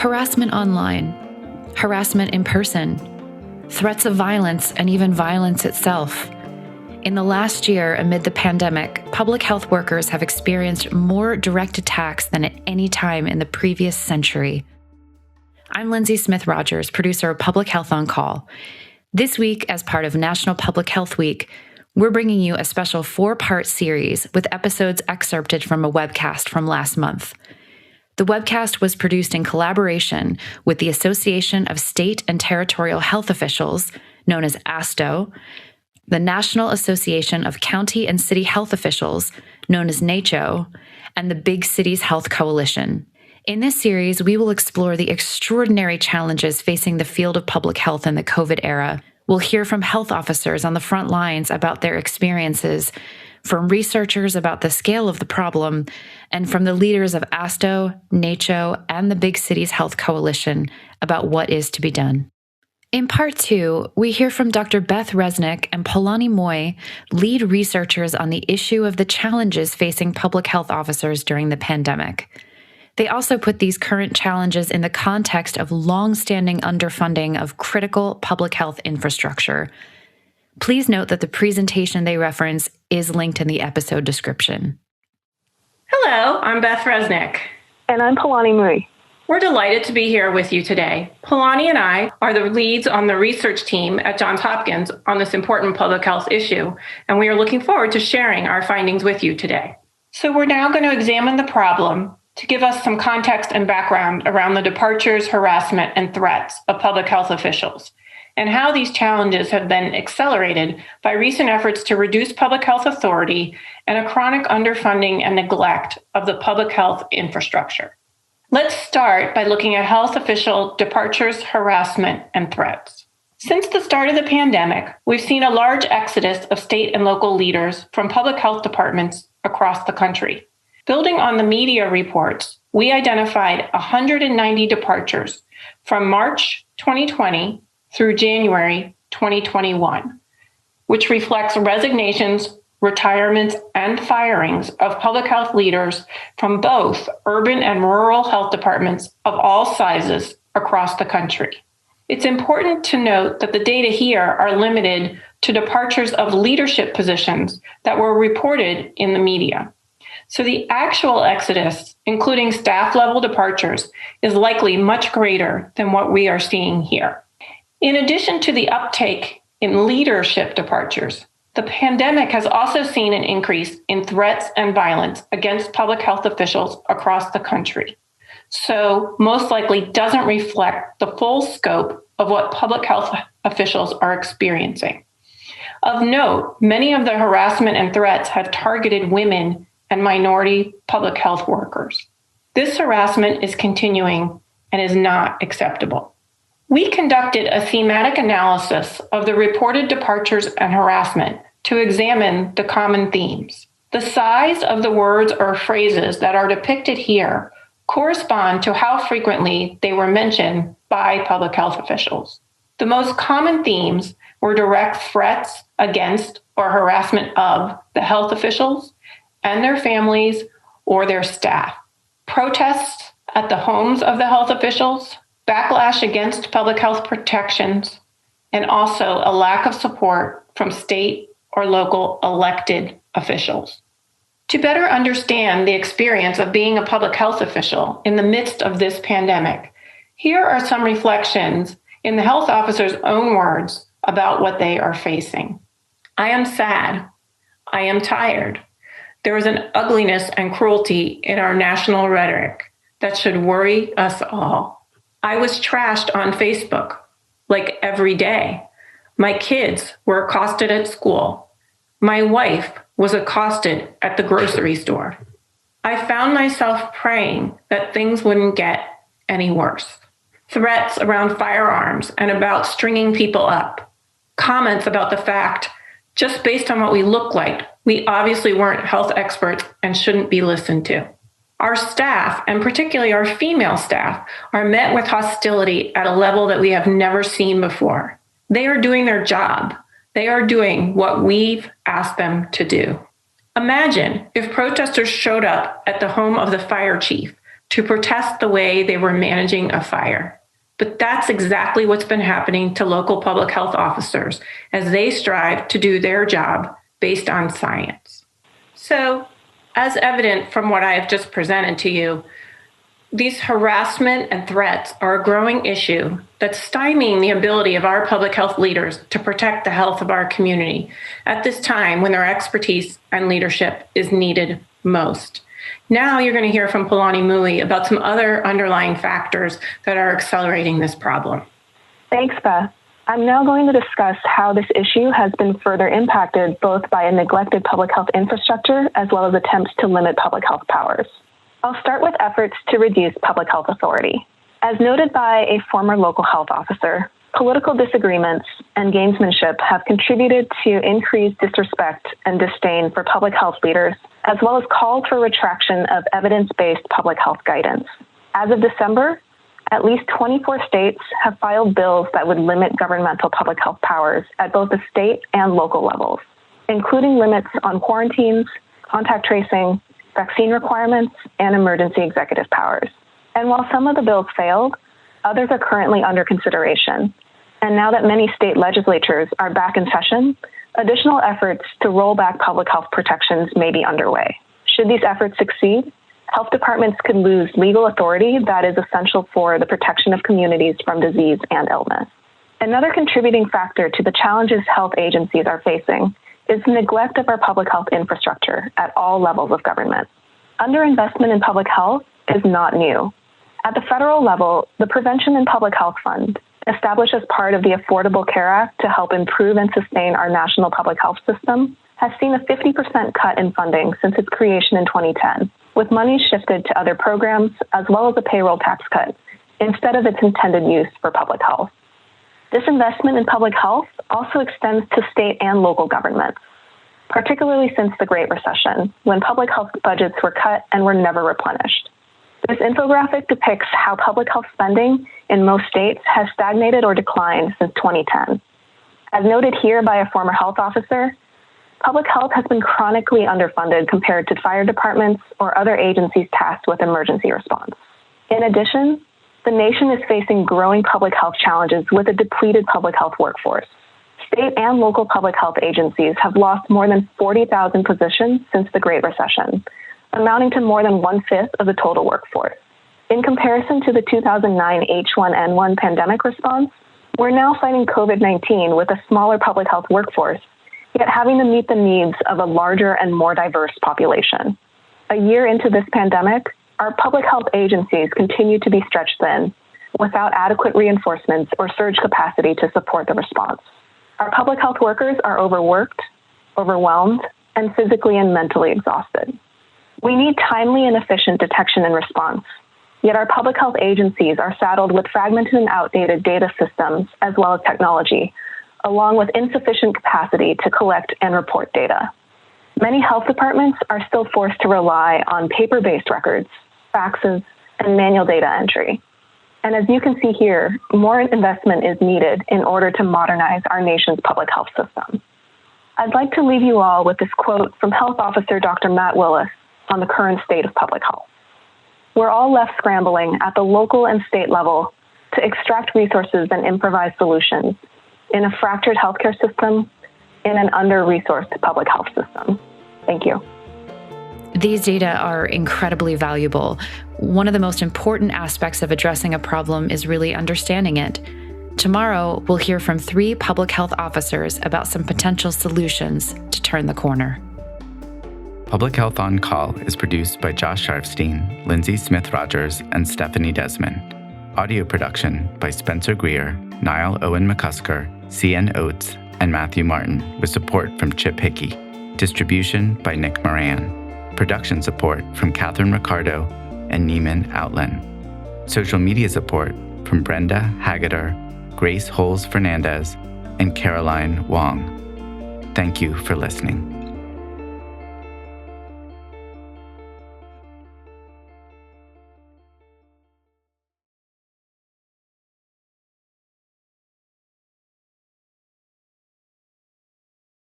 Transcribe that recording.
Harassment online, harassment in person, threats of violence, and even violence itself. In the last year, amid the pandemic, public health workers have experienced more direct attacks than at any time in the previous century. I'm Lindsay Smith-Rogers, producer of Public Health on Call. This week, as part of National Public Health Week, we're bringing you a special 4-part series with episodes excerpted from a webcast from last month. The webcast was produced in collaboration with the Association of State and Territorial Health Officials, known as ASTO, the National Association of County and City Health Officials, known as NACHO, and the Big Cities Health Coalition. In this series, we will explore the extraordinary challenges facing the field of public health in the COVID era. We'll hear from health officers on the front lines about their experiences, from researchers about the scale of the problem, and from the leaders of ASTO, NACHO, and the Big Cities Health Coalition about what is to be done. In part 2, we hear from Dr. Beth Resnick and Polani Moy, lead researchers on the issue of the challenges facing public health officers during the pandemic. They also put these current challenges in the context of long-standing underfunding of critical public health infrastructure. Please note that the presentation they reference is linked in the episode description. Hello, I'm Beth Resnick. And I'm Polani Moy. We're delighted to be here with you today. Polani and I are the leads on the research team at Johns Hopkins on this important public health issue, and we are looking forward to sharing our findings with you today. So we're now going to examine the problem to give us some context and background around the departures, harassment, and threats of public health officials, and how these challenges have been accelerated by recent efforts to reduce public health authority and a chronic underfunding and neglect of the public health infrastructure. Let's start by looking at health official departures, harassment, and threats. Since the start of the pandemic, we've seen a large exodus of state and local leaders from public health departments across the country. Building on the media reports, we identified 190 departures from March 2020 through January 2021, which reflects resignations, retirements, and firings of public health leaders from both urban and rural health departments of all sizes across the country. It's important to note that the data here are limited to departures of leadership positions that were reported in the media. So the actual exodus, including staff-level departures, is likely much greater than what we are seeing here. In addition to the uptake in leadership departures, the pandemic has also seen an increase in threats and violence against public health officials across the country. So most likely doesn't reflect the full scope of what public health officials are experiencing. Of note, many of the harassment and threats have targeted women and minority public health workers. This harassment is continuing and is not acceptable. We conducted a thematic analysis of the reported departures and harassment to examine the common themes. The size of the words or phrases that are depicted here correspond to how frequently they were mentioned by public health officials. The most common themes were direct threats against or harassment of the health officials and their families or their staff, protests at the homes of the health officials, backlash against public health protections, and also a lack of support from state or local elected officials. To better understand the experience of being a public health official in the midst of this pandemic, here are some reflections in the health officer's own words about what they are facing. I am sad. I am tired. There is an ugliness and cruelty in our national rhetoric that should worry us all. I was trashed on Facebook, like every day. My kids were accosted at school. My wife was accosted at the grocery store. I found myself praying that things wouldn't get any worse. Threats around firearms and about stringing people up. Comments about the fact, just based on what we look like, we obviously weren't health experts and shouldn't be listened to. Our staff, and particularly our female staff, are met with hostility at a level that we have never seen before. They are doing their job. They are doing what we've asked them to do. Imagine if protesters showed up at the home of the fire chief to protest the way they were managing a fire. But that's exactly what's been happening to local public health officers as they strive to do their job based on science. So, as evident from what I have just presented to you, these harassment and threats are a growing issue that's stymieing the ability of our public health leaders to protect the health of our community at this time when their expertise and leadership is needed most. Now you're going to hear from Palani Mui about some other underlying factors that are accelerating this problem. Thanks, Beth. I'm now going to discuss how this issue has been further impacted both by a neglected public health infrastructure as well as attempts to limit public health powers. I'll start with efforts to reduce public health authority. As noted by a former local health officer, political disagreements and gamesmanship have contributed to increased disrespect and disdain for public health leaders, as well as calls for retraction of evidence-based public health guidance. As of December, at least 24 states have filed bills that would limit governmental public health powers at both the state and local levels, including limits on quarantines, contact tracing, vaccine requirements, and emergency executive powers. And while some of the bills failed, others are currently under consideration. And now that many state legislatures are back in session, additional efforts to roll back public health protections may be underway. Should these efforts succeed, health departments could lose legal authority that is essential for the protection of communities from disease and illness. Another contributing factor to the challenges health agencies are facing is the neglect of our public health infrastructure at all levels of government. Underinvestment in public health is not new. At the federal level, the Prevention and Public Health Fund, established as part of the Affordable Care Act to help improve and sustain our national public health system, has seen a 50% cut in funding since its creation in 2010, with money shifted to other programs as well as a payroll tax cut instead of its intended use for public health. This investment in public health also extends to state and local governments, particularly since the Great Recession, when public health budgets were cut and were never replenished. This infographic depicts how public health spending in most states has stagnated or declined since 2010. As noted here by a former health officer, public health has been chronically underfunded compared to fire departments or other agencies tasked with emergency response. In addition, the nation is facing growing public health challenges with a depleted public health workforce. State and local public health agencies have lost more than 40,000 positions since the Great Recession, amounting to more than 1/5 of the total workforce. In comparison to the 2009 H1N1 pandemic response, we're now fighting COVID-19 with a smaller public health workforce, yet having to meet the needs of a larger and more diverse population. A year into this pandemic, our public health agencies continue to be stretched thin, without adequate reinforcements or surge capacity to support the response. Our public health workers are overworked, overwhelmed, and physically and mentally exhausted. We need timely and efficient detection and response, yet our public health agencies are saddled with fragmented and outdated data systems as well as technology, along with insufficient capacity to collect and report data. Many health departments are still forced to rely on paper-based records, faxes, and manual data entry. And as you can see here, more investment is needed in order to modernize our nation's public health system. I'd like to leave you all with this quote from Health Officer Dr. Matt Willis on the current state of public health. We're all left scrambling at the local and state level to extract resources and improvise solutions in a fractured healthcare system, in an under-resourced public health system. Thank you. These data are incredibly valuable. One of the most important aspects of addressing a problem is really understanding it. Tomorrow, we'll hear from 3 public health officers about some potential solutions to turn the corner. Public Health on Call is produced by Josh Sharfstein, Lindsay Smith-Rogers, and Stephanie Desmond. Audio production by Spencer Greer, Niall Owen McCusker, C.N. Oates, and Matthew Martin, with support from Chip Hickey. Distribution by Nick Moran. Production support from Catherine Ricardo and Neiman Outland. Social media support from Brenda Haggader, Grace Holes Fernandez, and Caroline Wong. Thank you for listening.